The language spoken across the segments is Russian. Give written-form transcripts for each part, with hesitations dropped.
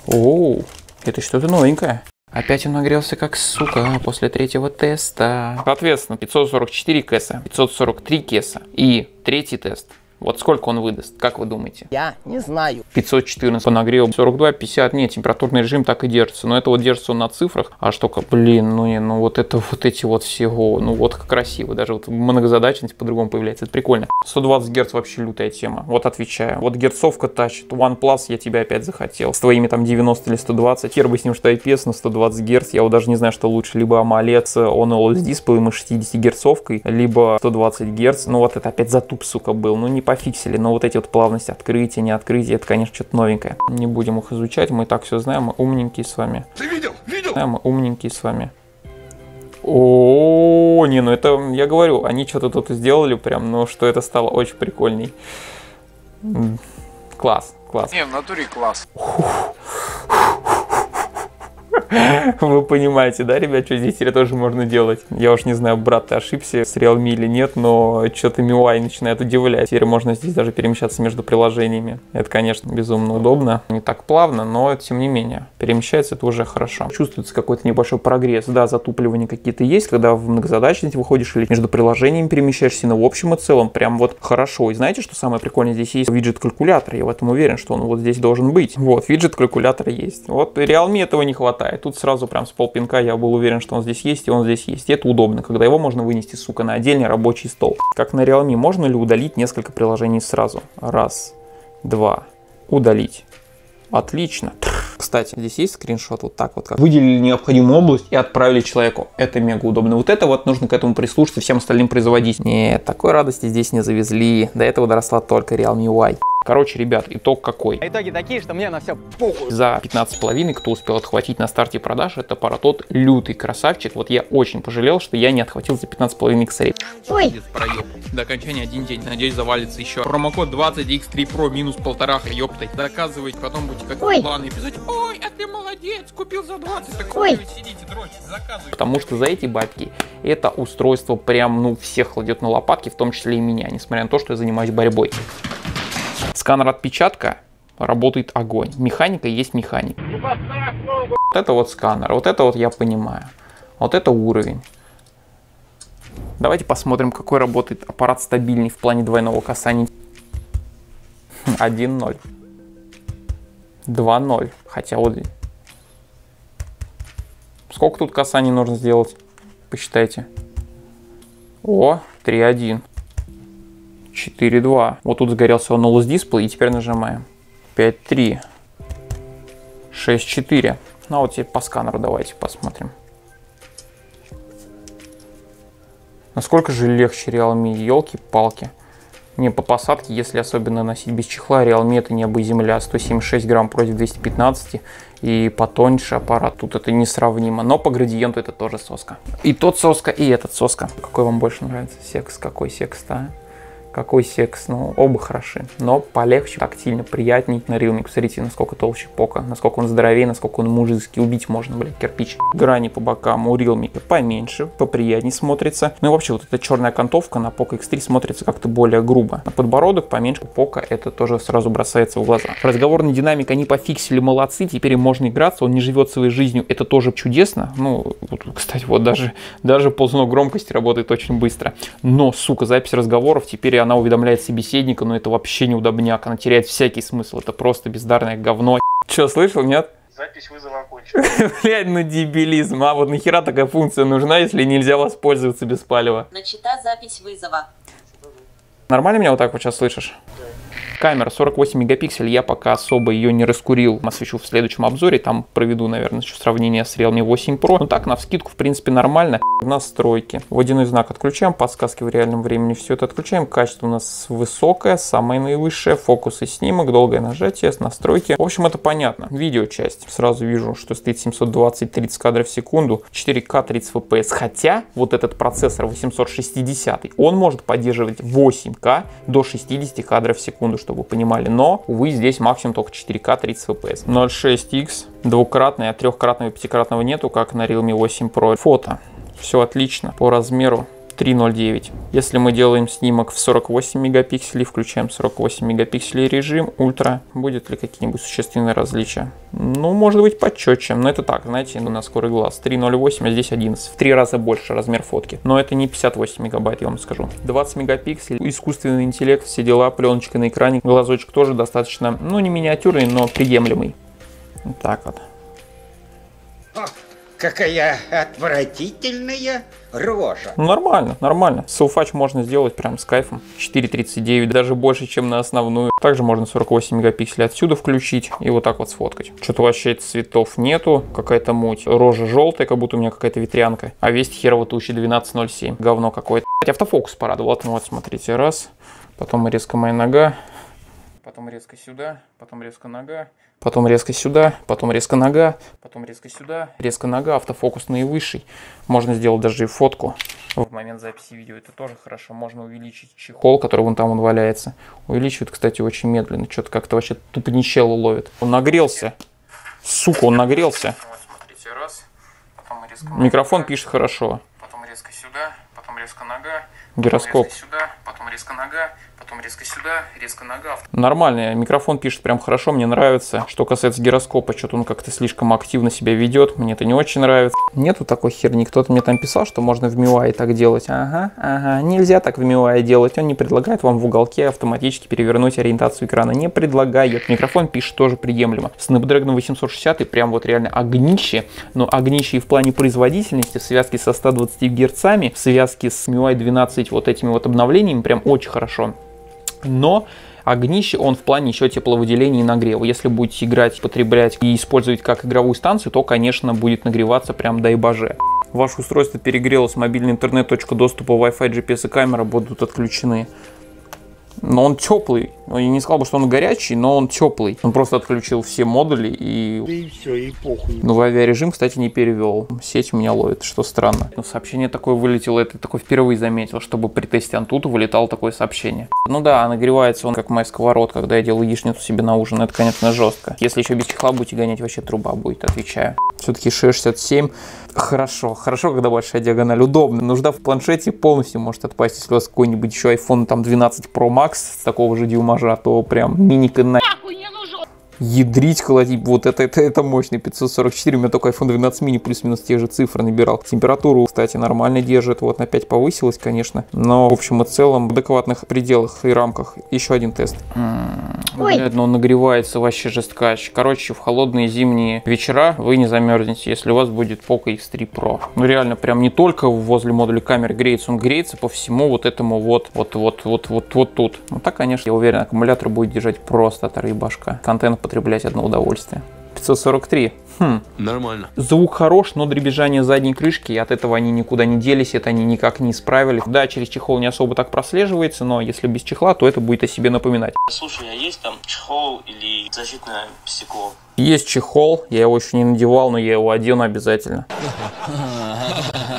О, это что-то новенькое. Опять он нагрелся как сука после третьего теста. Соответственно, 544 кэса, 543 кэса и третий тест. Вот сколько он выдаст, как вы думаете? Я не знаю. 514 по нагреву, 42, 50, нет, температурный режим так и держится. Но это вот держится он на цифрах, аж только, блин, ну вот это вот эти вот всего, ну вот как красиво. Даже вот многозадачность по-другому появляется, это прикольно. 120 Гц вообще лютая тема, вот отвечаю. Вот герцовка тащит, OnePlus я тебя опять захотел. С твоими там 90 или 120, хер бы с ним что IPS, но 120 Гц, я вот даже не знаю, что лучше. Либо AMOLED с OLED дисплеем и 60 герцовкой, либо 120 Гц. Ну вот это опять затуп, сука, был, ну не пофиксили, но вот эти вот плавности открытия, не открытия, это, конечно, что-то новенькое. Не будем их изучать, мы и так все знаем, мы умненькие с вами. Ты видел? Видел? Да, мы умненькие с вами. О, не, ну это, я говорю, они что-то тут сделали прям, ну что это стало очень прикольней. Класс, класс. Не, в натуре класс. Вы понимаете, да, ребят, что здесь теперь тоже можно делать? Я уж не знаю, брат, ты ошибся с Realme или нет, но что-то MIUI начинает удивлять. Теперь можно здесь даже перемещаться между приложениями. Это, конечно, безумно удобно. Не так плавно, но тем не менее, перемещается это уже хорошо. Чувствуется какой-то небольшой прогресс. Да, затупливания какие-то есть, когда в многозадачность выходишь или между приложениями перемещаешься, но в общем и целом прям вот хорошо. И знаете, что самое прикольное? Здесь есть виджет-калькулятор, я в этом уверен, что он вот здесь должен быть. Вот, виджет-калькулятор есть. Вот Realme этого не хватает. Тут сразу прям с полпинка я был уверен, что он здесь есть, и он здесь есть. И это удобно, когда его можно вынести, сука, на отдельный рабочий стол. Как на Realme, можно ли удалить несколько приложений сразу? Раз, два, удалить. Отлично. Кстати, здесь есть скриншот вот так вот. Как выделили необходимую область и отправили человеку. Это мега удобно. Вот это вот нужно к этому прислушаться, всем остальным производить. Нет, такой радости здесь не завезли. До этого доросла только Realme UI. Короче, ребят, итог какой? Итоги такие, что мне на все похуй. За 15,5, кто успел отхватить на старте продаж, это аппаратот лютый красавчик. Вот я очень пожалел, что я не отхватил за 15,5 косарей. Ой. До окончания один день, надеюсь, завалится еще. Промокод 20X3 Pro минус 1,5, ёптай. Доказывайте, потом будете как планы писать. Ой, а ты молодец, купил за 20. Так ой, сидите, дрочите, заказывайте. Потому что за эти бабки это устройство прям, ну, всех кладет на лопатки, в том числе и меня, несмотря на то, что я занимаюсь борьбой. Сканер отпечатка работает огонь. Механика есть механика. Вот это вот сканер, вот это вот я понимаю. Вот это уровень. Давайте посмотрим, какой работает аппарат стабильный в плане двойного касания. 1-0. 2-0. Хотя вот... Сколько тут касаний нужно сделать? Посчитайте. О, 3-1. 4-2. Вот тут загорелся он OLED дисплей, и теперь нажимаем. 5-3. 6-4. Ну а вот теперь по сканеру давайте посмотрим. Насколько же легче Realme, елки-палки. Не, по посадке, если особенно носить без чехла, Realme это небо и земля. 176 грамм против 215. И потоньше аппарат. Тут это несравнимо. Но по градиенту это тоже соска. И тот соска, и этот соска. Какой вам больше нравится? Секс? Какой секс-то, а? Какой секс? Ну, оба хороши, но полегче, тактильно, приятней. На Realme, посмотрите, насколько толще пока, насколько он здоровее, насколько он мужицкий. Убить можно, блядь, кирпич. Грани по бокам у Realme поменьше, поприятней смотрится. Ну и вообще, вот эта черная окантовка на Poco X3 смотрится как-то более грубо. На подбородок поменьше, у Poco это тоже сразу бросается в глаза. Разговорный динамик они пофиксили, молодцы, теперь им можно играться, он не живет своей жизнью, это тоже чудесно. Ну, вот, кстати, вот даже ползунок громкости работает очень быстро. Но, сука, запись разговоров теперь она уведомляет собеседника, но это вообще неудобняк, она теряет всякий смысл, это просто бездарное говно. Че, слышал, нет? Запись вызова окончена. Блядь, ну дебилизм, а вот нахера такая функция нужна, если нельзя воспользоваться без палева? Начата запись вызова. Нормально меня вот так вот сейчас слышишь? Камера 48 мегапикселей, я пока особо ее не раскурил. Освещу в следующем обзоре, там проведу, наверное, еще сравнение с Realme 8 Pro. Ну так, навскидку, в принципе, нормально. Настройки. Водяной знак отключаем, подсказки в реальном времени, все это отключаем. Качество у нас высокое, самое наивысшее. Фокус и снимок, долгое нажатие, настройки. В общем, это понятно. Видеочасть. Сразу вижу, что стоит 720-30 кадров в секунду, 4К 30 FPS. Хотя вот этот процессор 860, он может поддерживать 8К до 60 кадров в секунду, чтобы вы понимали, но, увы, здесь максимум только 4К 30 FPS. 0.6X, двукратный, а трехкратного и пятикратного нету, как на Realme 8 Pro. Фото. Все отлично. По размеру 3.09. Если мы делаем снимок в 48 мегапикселей, включаем 48 мегапикселей режим, ультра, будет ли какие-нибудь существенные различия? Ну, может быть, почетче, но это так, знаете, на скорый глаз. 3.08, а здесь 11. В 3 раза больше размер фотки. Но это не 58 мегабайт, я вам скажу. 20 мегапикселей, искусственный интеллект, все дела, пленочка на экране. Глазочек тоже достаточно, ну, не миниатюрный, но приемлемый. Вот так вот. Какая отвратительная рожа. Ну, нормально, нормально. Селфач можно сделать прям с кайфом. 4.39, даже больше, чем на основную. Также можно 48 мегапикселей отсюда включить и вот так вот сфоткать. Что-то вообще цветов нету, какая-то муть. Рожа желтая, как будто у меня какая-то ветрянка. А весь херово тучи 12.07. Говно какое-то. Автофокус порадовал. Вот, смотрите, раз. Потом резко моя нога. Потом резко сюда. Потом резко нога. Потом резко сюда, потом резко нога, потом резко сюда, резко нога, автофокус наивысший. Можно сделать даже и фотку. В момент записи видео это тоже хорошо. Можно увеличить чехол, который вон там он валяется. Увеличивает, кстати, очень медленно. Что-то как-то вообще тупо не челу ловит. Он нагрелся. Сука, он нагрелся. Вот, смотрите, раз. Потом резко нога. Микрофон пишет хорошо. Потом резко сюда, потом резко нога. Гироскоп. Резко сюда, потом резко нога. Потом резко сюда, резко нога. Нормально, микрофон пишет прям хорошо, мне нравится. Что касается гироскопа, что-то он как-то слишком активно себя ведет, мне это не очень нравится. Нету такой херни, кто-то мне там писал, что можно в MIUI так делать. Ага, нельзя так в MIUI делать, он не предлагает вам в уголке автоматически перевернуть ориентацию экрана, не предлагает. Микрофон пишет тоже приемлемо. Snapdragon 860 прям вот реально огнище, но огнище и в плане производительности, в связке со 120 герцами, в связке с MIUI 12 вот этими вот обновлениями прям очень хорошо. Но огнище он в плане еще тепловыделения и нагрева. Если будете играть, потреблять и использовать как игровую станцию, то, конечно, будет нагреваться прям дай боже. Ваше устройство перегрелось, мобильный интернет, точка доступа, Wi-Fi, GPS и камера будут отключены. Но он теплый. Я не сказал бы, что он горячий, но он теплый. Он просто отключил все модули и... Да и все, и похуй. Ну, в авиарежим, кстати, не перевел. Сеть меня ловит, что странно. Но сообщение такое вылетело, это такое впервые заметил, чтобы при тесте Antutu вылетало такое сообщение. Ну да, нагревается он как моя сковородка, когда я делаю яичницу себе на ужин. Это, конечно, жестко. Если еще без чехла будете гонять, вообще труба будет, отвечаю. Все-таки 667. Хорошо, когда большая диагональ. Удобно. Нужда в планшете полностью может отпасть. Если у вас какой-нибудь еще iPhone там 12 Pro Max с такого же дюймажа, то прям миника на... Ядрить, колотить, вот это мощный 544, у меня только iPhone 12 mini плюс-минус те же цифры набирал. Температуру, кстати, нормально держит, вот на 5 повысилась, конечно, но в общем и целом в адекватных пределах и рамках. Еще один тест. Блядь, но он нагревается вообще жесткач. Короче, в холодные зимние вечера вы не замерзнете, если у вас будет Poco X3 Pro. Ну реально, прям не только возле модуля камеры греется, он греется по всему вот этому вот тут. Ну так, конечно, я уверен, аккумулятор будет держать просто от башка. Контент потреблять одно удовольствие. 543. Нормально. Звук хорош, но дребезжание задней крышки, и от этого они никуда не делись, это они никак не исправили. Да, через чехол не особо так прослеживается, но если без чехла, то это будет о себе напоминать. Слушай, а есть там чехол или защитное стекло? Есть чехол, я его еще не надевал, но я его одену обязательно.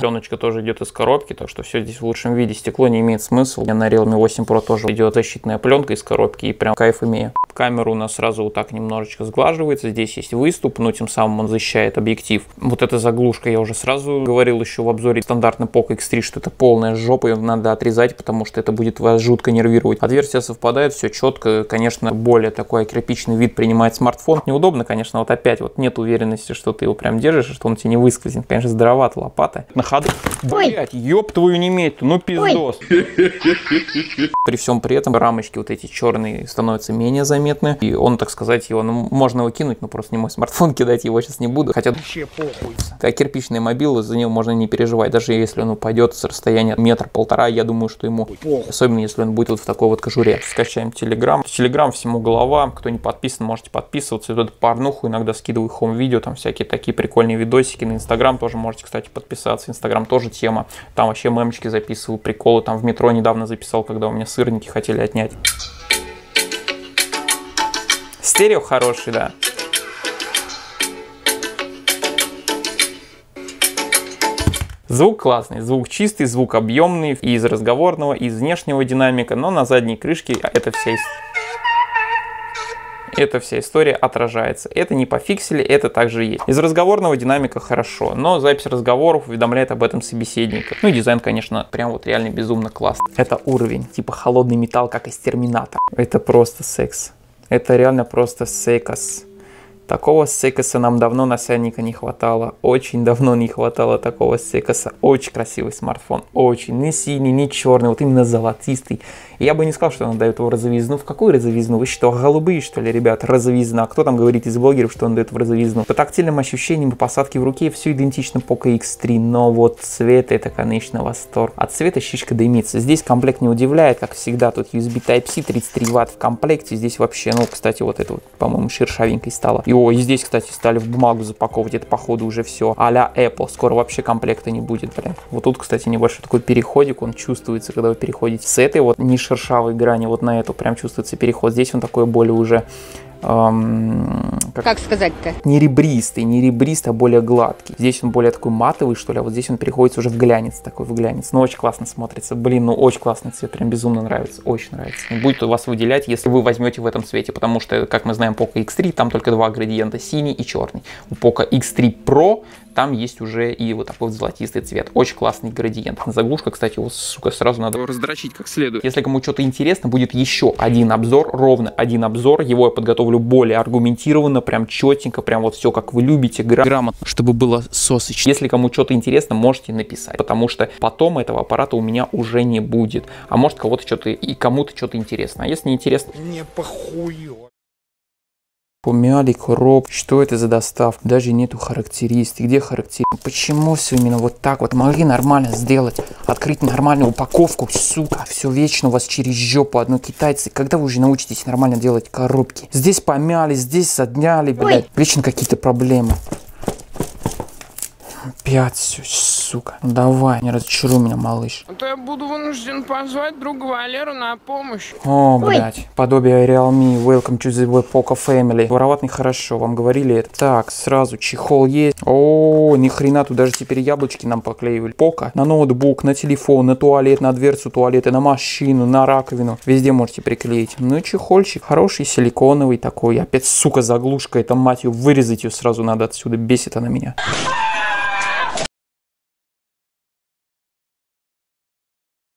Пленочка тоже идет из коробки, так что все здесь в лучшем виде. Стекло не имеет смысла. На Realme 8 Pro тоже идет защитная пленка из коробки, и прям кайф имею. Камера у нас сразу вот так немножечко сглаживается. Здесь есть выступ, но тем самым он защищает объектив. Вот эта заглушка, я уже сразу говорил еще в обзоре стандартный Poco X3, что это полная жопа, ее надо отрезать, потому что это будет вас жутко нервировать. Отверстия совпадают, все четко. Конечно, более такой кирпичный вид принимает смартфон. Неудобно, конечно, вот опять вот нет уверенности, что ты его прям держишь, что он тебе не выскользнет. Конечно, здоровато лопата. На ходу. Блять, ёб твою не медь, ну пиздос. При всем при этом рамочки вот эти черные становятся менее заметны. И он, так сказать, его можно выкинуть, но просто не мой смартфон, кидать его сейчас не буду. Хотя кирпичный мобил, за него можно не переживать. Даже если он упадет с расстояния метр-полтора, я думаю, что ему, особенно если он будет вот в такой вот кожуре. Скачаем Telegram. Telegram всему голова. Кто не подписан, можете подписываться. Вот эту порнуху иногда скидываю хом-видео, там всякие такие прикольные видосики. На Instagram тоже можете, кстати, подписаться. Instagram тоже тема. Там вообще мемчики записываю, приколы. Там в метро недавно записал, когда у меня сырники хотели отнять. Стерео хороший, да. Звук классный, звук чистый, звук объемный, и из разговорного, и из внешнего динамика, но на задней крышке это вся Эта вся история отражается. Это не пофиксили, это также есть. Из разговорного динамика хорошо, но запись разговоров уведомляет об этом собеседника. Ну и дизайн, конечно, прям вот реально безумно классный. Это уровень, типа холодный металл, как из Терминатора. Это просто секс. Это реально просто секс. Такого секса нам давно на Сяника не хватало. Очень давно не хватало такого секса. Очень красивый смартфон. Очень. Не синий, не черный. Вот именно золотистый. Я бы не сказал, что он дает его розовизну. В какую розовизну? Вы что, голубые, что ли, ребят? Розовизна. Кто там говорит из блогеров, что он дает в розовизну? По тактильным ощущениям и посадке в руке все идентично Poco X3. Но вот цвет — это, конечно, восторг. От цвета щичка дымится. Здесь комплект не удивляет, как всегда. Тут USB Type-C, 33 Вт в комплекте. Здесь вообще, ну, кстати, вот это вот, по-моему, шершавенькой стало. И здесь, кстати, стали в бумагу запаковывать. Это, походу, уже все а-ля Apple. Скоро вообще комплекта не будет, блин. Вот тут, кстати, небольшой такой переходик. Он чувствуется, когда вы переходите с этой вот не шершавой грани вот на эту. Прям чувствуется переход. Здесь он такой более уже... как сказать-то? Не ребристый, а более гладкий. Здесь он более такой матовый, что ли, а вот здесь он переходит уже в глянец, такой в глянец. Ну, очень классно смотрится. Блин, ну, очень классный цвет, прям безумно нравится, очень нравится. Не будет вас выделять, если вы возьмете в этом цвете, потому что, как мы знаем, Poco X3, там только два градиента, синий и черный. У Poco X3 Pro там есть уже и вот такой вот золотистый цвет. Очень классный градиент. Заглушка, кстати, его, сука, сразу надо раздрочить как следует. Если кому что-то интересно, будет еще один обзор, ровно один обзор. Его я подготовлю более аргументированно, прям четенько, прям вот все, как вы любите, грамотно, чтобы было сосочно. Если кому что-то интересно, можете написать, потому что потом этого аппарата у меня уже не будет. А может, кого-то что-то и кому-то что-то интересно. А если не интересно... Мне похую. Помяли коробку. Что это за доставка? Даже нету характеристик. Где характеристики? Почему все именно вот так вот? Могли нормально сделать. Открыть нормальную упаковку. Сука, все вечно у вас через жопу. Одно китайцы. Когда вы уже научитесь нормально делать коробки? Здесь помяли, здесь содняли, блядь. Вечно какие-то проблемы. Опять все, сука. Ну давай, не разочаруй меня, малыш. А то я буду вынужден позвать друга Валеру на помощь. О, блядь. Подобие Realme. Welcome to the Poco Family. Воровать нехорошо, вам говорили это. Так, сразу чехол есть. О, ни хрена, тут даже теперь яблочки нам поклеивали. Poco на ноутбук, на телефон, на туалет, на дверцу туалета, на машину, на раковину. Везде можете приклеить. Ну и чехольчик. Хороший, силиконовый такой. Опять, сука, заглушка. Это, мать ее, вырезать ее сразу надо отсюда. Бесит она меня.